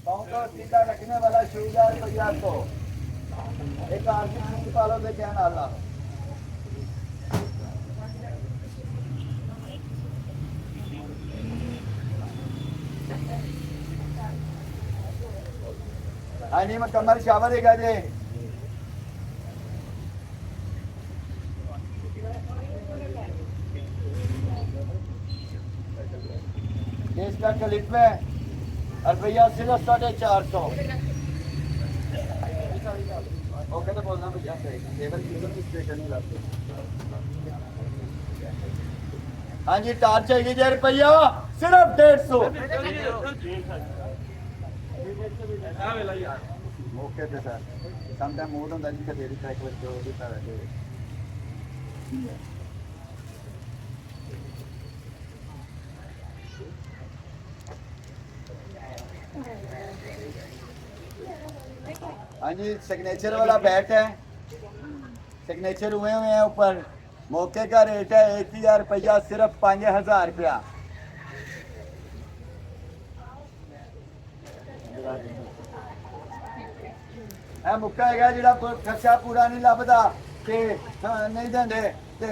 पाँव को सीधा रखने वाला शुगर रुपया को एक आर्थिक पालो से क्या नाला आनी में कमर शावर देगा जे इसका क्लिप में रुपया सिर्फ 450 ओके तो बोलना भैया टेबल की स्टेशन ही लाते हाँ जी टार चाहिए जे रुपया सिर्फ 150 ओके तो सर समटाइम मूड होता है जिसका देरी ट्रैक बच्चों भी तरह के हाँ जी सिग्नेचर वाला बैट है सिग्नेचर हुए हैं ऊपर मौके का रेट है 1000 रुपया सिर्फ 5000 रुपया मुक्का है जो खर्चा पूरा नहीं लभदा ते नहीं देंदे ते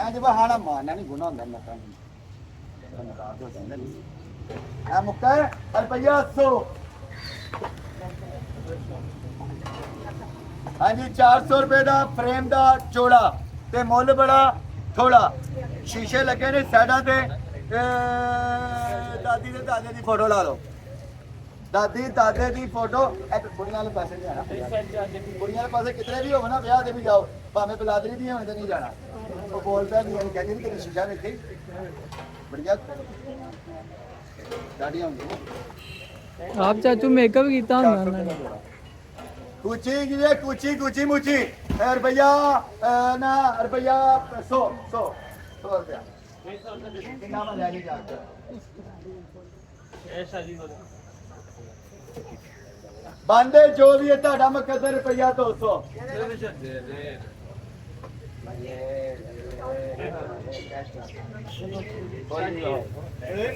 इंज बहाना मारना नहीं गुना होंदा मुक्का है रुपया 100 हाँ जी 400 रुपए का फ्रेम का चौड़ा ते मुल बड़ा थोड़ा शीशे लगे ने साइडा ते दादी ते दादे की फोटो ला लो दादी दादे की फोटो कुड़ियां वाले पासे नहीं जाना कुड़ियां वाले पासे कितने भी हो ना ब्याह दे भी जाओ भावे बिलादरी भी होने तो नहीं जाना वो बोलता नहीं कहती नहीं तेरी शीशा देखी बढ़िया दाढ़ियां होंगी आप चाचू मेकअप कीता होंदा कुची गिरे कुची कुची मुची रुपया ना रुपया 100 रुपया कितना में ले जाकर बांधे जो भी है ताड़ा मकदर रुपया 200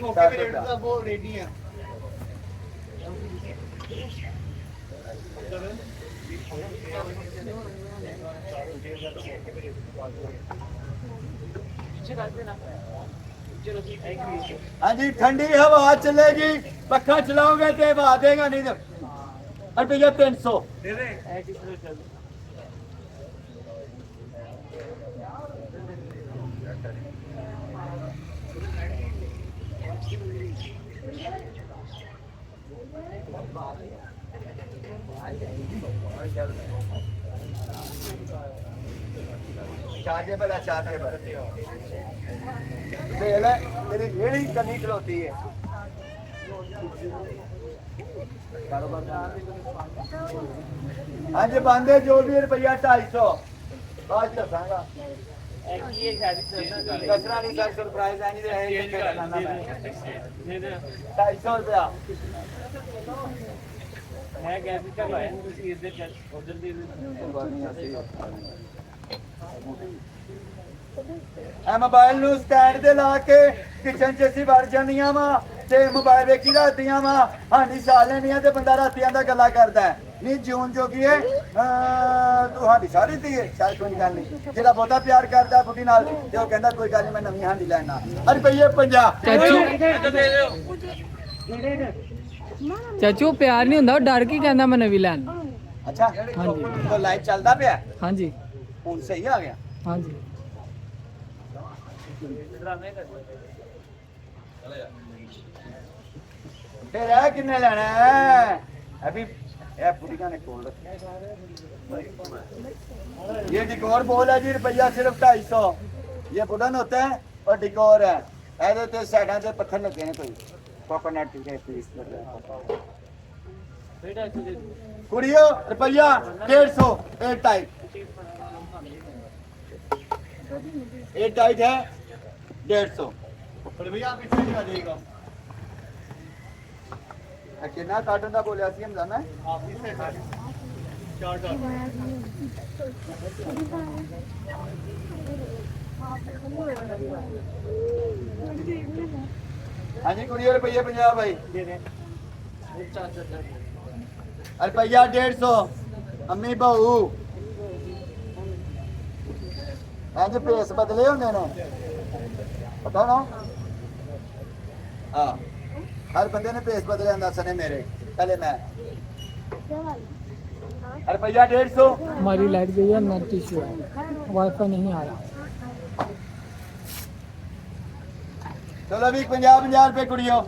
मौके पे रेट का वो रेडी है हाँ जी ठंडी हवा चलेगी पखा चलाओगे तो हवा देगा नहीं तो रुपया 300 चार्जेबल है चार्जेबल तेल है तेरी रेड़ी करनी खलोती है हाँ जी बांधे जो भी रुपया 250 बाद दसांगा दसना नहीं सर सरप्राइज है नहीं 250 रुपया मैं कैसे करवाया इधर चल उधर दे मोबाइल नु स्टैंड दे ला के किचन च सी वड़ जांदियां वा ते मोबाइल वेखी रातियां वा हांडी साले नहीं ते बंदा रातियां दा गल्ला करदा है नहीं जून जोगी है तू हांडी सारी दी है शायद कोई गल नहीं जेड़ा बहुता प्यार करदा बुढ़ी नाल ते ओ कहंदा कोई गल नहीं मैं नवी हांडी लेना रुपये 50 चाचू प्यार नहीं हुंदा डर की कहंदा मैं नवी लैन अच्छा हां जी तो लाइट चलदा पिया हां जी हुन सही आ गया हां जी फिर है किन्ने लेना है अभी ये पूरी का ने खोल ये डिकोर बोल है जी रुपया सिर्फ 250 ये वुडन होता है और डिकोर है ऐसे तो साइडा से पत्थर लगे हैं कोई कोकोनट के पीस कुड़ियो रुपया 150 एयर टाइट एयर टाइट है 150 और भैया आप इसे क्या देगा कितना कार्टन का बोलिया सी हम जाना है आप इसे 4 हाँ जी कुड़ियों रुपये 50 भाई रुपया 150 अम्मी बहू इंज पेस बदले होंगे ने पता ना हाँ हर बंदे ने पेस बदले अंदर सने मेरे पहले मैं रुपया 150 हमारी लाइट गई है, नेट इशू है, वाईफाई नहीं आ रहा। चलो अभी 50 रुपए कुड़ियों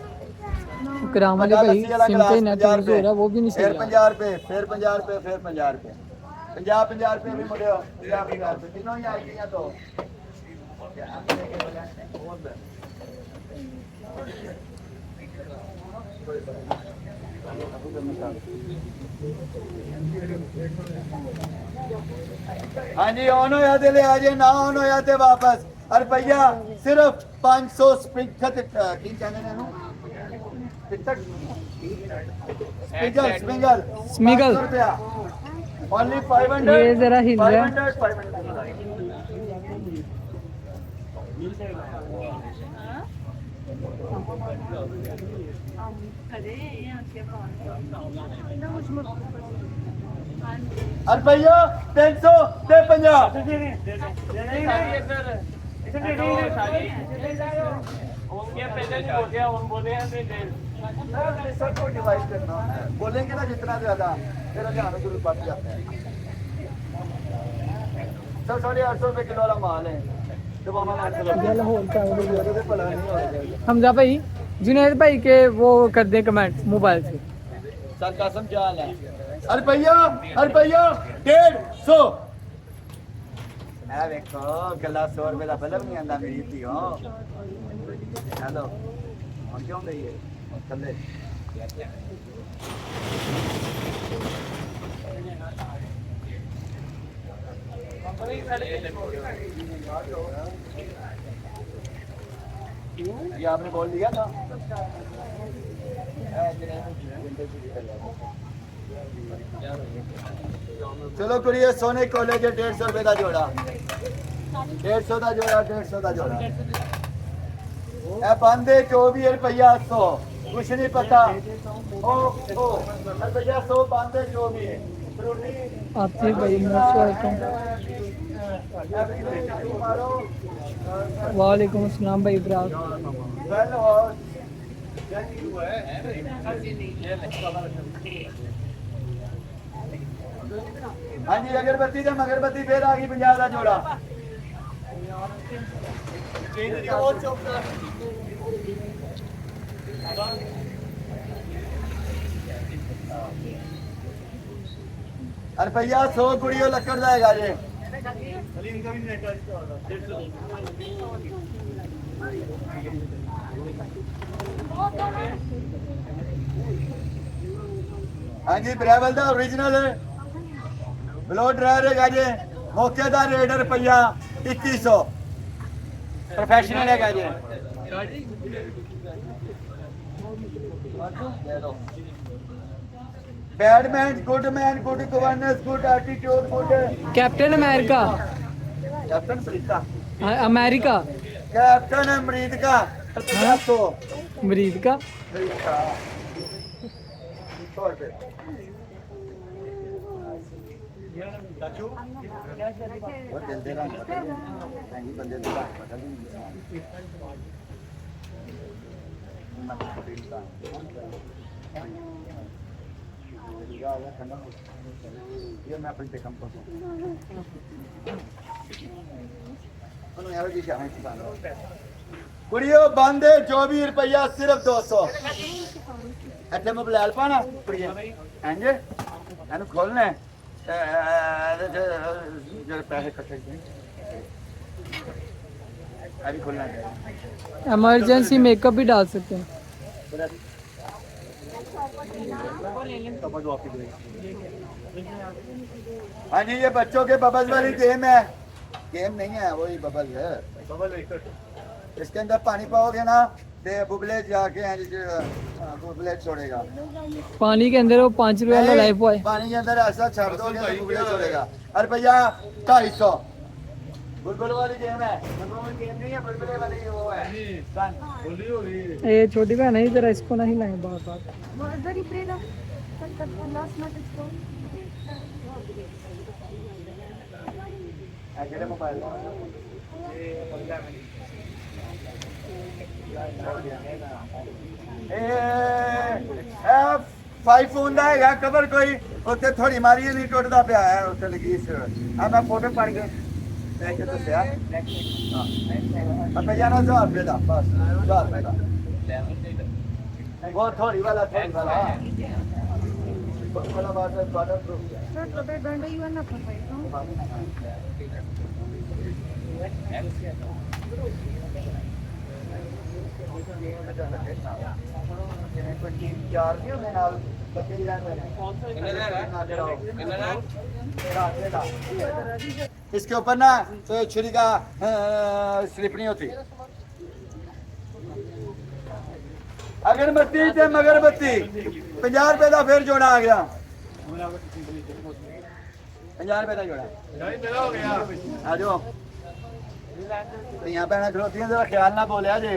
कराम वाले भाई सिम पे नेट यूज हो रहा है, वो भी नहीं सही फिर आ रहा। 50 रुपए फिर 50 रुपए फिर 50 रुपए 50 रुपए भी मुड़े 50 रुपए तीनों ही आई गई तो हाँ जी ऑन होया ते ले आ जे ना ऑन होया ते वापस रुपया सिर्फ 500 स्पिंगल की कहने ने नु स्पिंगल स्पिंगल स्मिगल। रुपया ओनली 500 ये जरा हिल रहा है। 500 रुपया 300 ते 50 बोलेंगे ना जितना ज्यादा फिर ध्यान जरूर बढ़ जाता है। सर 850 रुपए किलो वाला माल है हमजा भाई जुनेद भाई के वो कर दे कमेंट मोबाइल से। सर कसम जाल है रुपया 150 ए देखो गला 100 रुपए का फिल्म नहीं आंदा मेरी थी हो हेलो हम क्यों गई है चले ये आपने बोल दिया था चलो कुड़िए सोने कॉलेज 150 रुपए का जोड़ा 150 का जोड़ा 150 का जोड़ा ए बंदे 24 रुपया 100 कुछ नहीं पता ओ रुपया 100 बंदे 24 आपसे भाई वालेकुम अस्सलाम भाई इब्राहिम। हाँ जी अगरबत्ती तो मगरबत्ती फिर आ गई 50 का जोड़ा रुपया 100 कुड़ियों लक्कड़ जाएगा जी हाँ जी ब्रेवल का ओरिजिनल ब्लो ड्रायर है जी मौके का रेट रुपया 2100 प्रोफेशनल है जी bad man good governance good attitude good captain America captain America America captain America तो मरीद का ये मैं अपने कम कर कुड़ियो बंदे 24 रुपया सिर्फ 200 अच्छा मोबाइल पाना कुड़ियो हैं एनु खोलने जरा पैसे इकट्ठे अभी खोलना है इमरजेंसी मेकअप भी डाल सकते हैं। हाँ जी ये बच्चों के बबल्स वाली गेम है गेम नहीं है वही बबल है इसके अंदर पानी पाओगे ना ते बुबले जाके बुबले छोड़ेगा पानी के अंदर वो 5 रुपए वाला लाइफ बॉय पानी के अंदर ऐसा छाड़ दोगे तो बुबले छोड़ेगा रुपया 250 बुलबुल वाली गेम है, बुलबुल गेम नहीं है, बुलबुल वाली वो है गन। होली हो रही है। ये छोटी बहन है, जरा इसको नहीं लाए बार बार। वो इधर ही प्ले ना लास्ट मैच इसको अकेले मोबाइल फाइव फोन ਦਾ ਹੈਗਾ ਕਵਰ ਕੋਈ ਉੱਥੇ ਥੋੜੀ ਮਾਰੀ ਨਹੀਂ ਟੁੱਟਦਾ ਪਿਆ ਹੈ ਉੱਥੇ ਲੱਗੀ ਸੀ ਆ ਮੈਂ ਫੋਟੋ ਪੜ ਕੇ ਲੈ ਕੇ ਦੱਸਿਆ ਆਪਾਂ ਜਾਣਾ 1000 ਰੁਪਏ ਦਾ ਬਸ 1000 ਰੁਪਏ ਦਾ वो थोड़ी वाला वाला बात है वाटर प्रूफ सर तो डंडा ही वाला पर ਚਾਰ ਨਹੀਂ ਹੁੰਦੇ ਨਾਲ ਬੱਚੇ ਦੀ ਰਹਿਣ इसके ऊपर ना तो छुरी का स्लिप नहीं होती अगरबत्ती ते मगरबत्ती 50 रुपए का फिर जोड़ा आ गया 50 रुपए का जोड़ा आ जाओ ਧੀਆਂ ਭੈਣਾਂ ਖਲੋਤੀਆਂ ਜਰਾ ਖਿਆਲ ਨਾਲ ਬੋਲਿਆ ਜੇ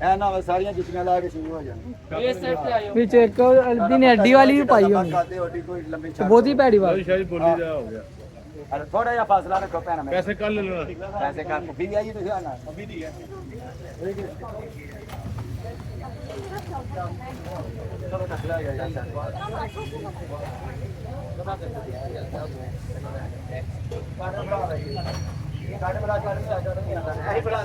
ਐ ਨਾ ਹੋਵੇ ਸਾਰੀਆਂ ਜੁੱਤੀਆਂ ਲਾ ਕੇ ਸ਼ੁਰੂ ਹੋ ਜਾਣ ਵਿੱਚ ਇੱਕ ਅੱਧੀ ਨੇ ਅੱਡੀ ਵਾਲੀ ਵੀ ਪਾਈ ਹੋਣੀ ਖਾਦੇ ਓਡੀ ਕੋਈ ਲੰਬੀ ਛਾਲ ਬਹੁਤੀ ਭੈੜੀ ਵਾਲੀ शायद बोली जा हो गया ਅਰੇ ਥੋੜਾ ਜਿਹਾ ਫਾਸਲਾ ਰੱਖੋ ਭੈਣਾਂ ਮੇਰੇ पैसे कल ले लेना ਪੈਸੇ ਕਰ ਵੀ ਆਈ ਤੁਸੀਂ ਆਣਾ ਅਭੀ ਦੀ ਹੈ ਚਲੋ ਕੱਟ ਲਿਆ ਗਿਆ ਯਾਰ